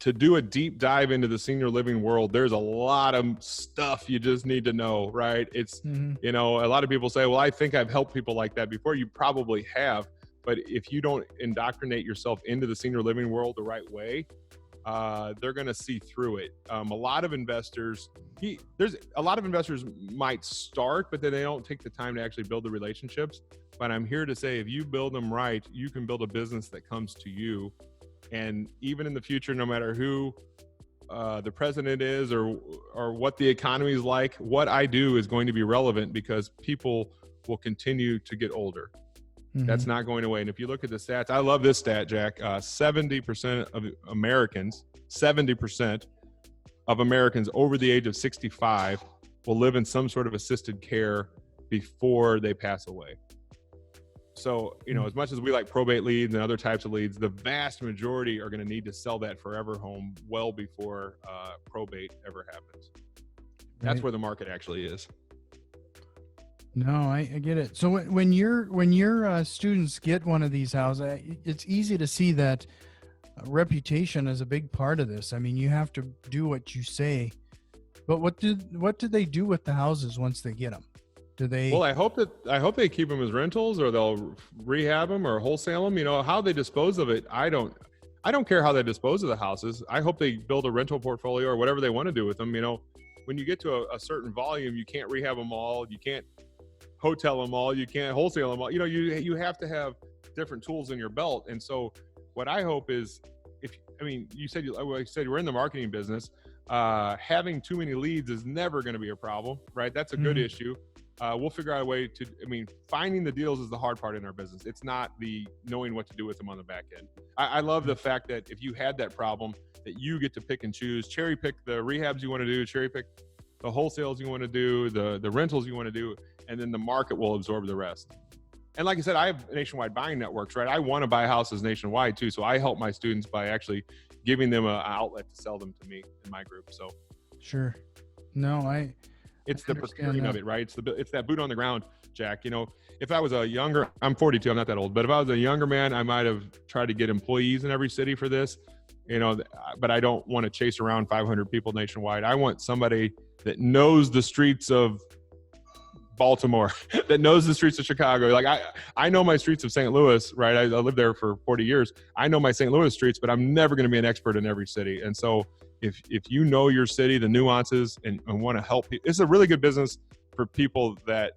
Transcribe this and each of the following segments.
to do a deep dive into the senior living world, there's a lot of stuff you just need to know, right? It's, you know, a lot of people say, well, I think I've helped people like that before. You probably have, but if you don't indoctrinate yourself into the senior living world the right way, they're going to see through it. A lot of investors might start, but then they don't take the time to actually build the relationships. But I'm here to say, if you build them right, you can build a business that comes to you. And even in the future, no matter who the president is or what the economy is like, what I do is going to be relevant because people will continue to get older. That's not going away. And if you look at the stats, I love this stat, Jack. 70% of Americans, 70% of Americans over the age of 65 will live in some sort of assisted care before they pass away. So, you know, as much as we like probate leads and other types of leads, the vast majority are going to need to sell that forever home well before probate ever happens. That's where the market actually is. No, I get it. So when your students get one of these houses, it's easy to see that reputation is a big part of this. I mean, you have to do what you say. But what do they do with the houses once they get them? Do they? Well, I hope they keep them as rentals, or they'll rehab them or wholesale them. You know, how they dispose of it, I don't care how they dispose of the houses. I hope they build a rental portfolio or whatever they want to do with them. You know, when you get to a certain volume, you can't rehab them all. You can't hotel them all. You can't wholesale them all. You know, you have to have different tools in your belt. And so what I hope is, you said we're in the marketing business. Having too many leads is never going to be a problem, right? That's a good issue. We'll figure out a way to, finding the deals is the hard part in our business. It's not the knowing what to do with them on the back end. I love the fact that if you had that problem, that you get to pick and choose, cherry pick the rehabs you want to do, cherry pick the wholesales you want to do, the rentals you want to do, and then the market will absorb the rest. And like I said, I have nationwide buying networks, right? I want to buy houses nationwide too. So I help my students by actually giving them an outlet to sell them to me in my group. So sure. No, it's the procuring of it, right? It's that boot on the ground, Jack. You know, if I was I'm 42, I'm not that old, but if I was a younger man, I might have tried to get employees in every city for this, you know, but I don't want to chase around 500 people nationwide. I want somebody that knows the streets of Baltimore, that knows the streets of Chicago. Like I know my streets of St. Louis, right? I lived there for 40 years. I know my St. Louis streets, but I'm never going to be an expert in every city. And so if you know your city, the nuances, and want to help people, it's a really good business for people that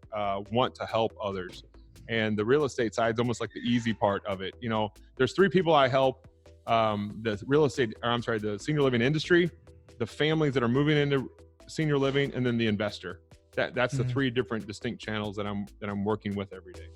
want to help others. And the real estate side is almost like the easy part of it. You know, there's three people I help: the senior living industry, the families that are moving into senior living, and then the investor. That's the three different distinct channels that I'm working with every day.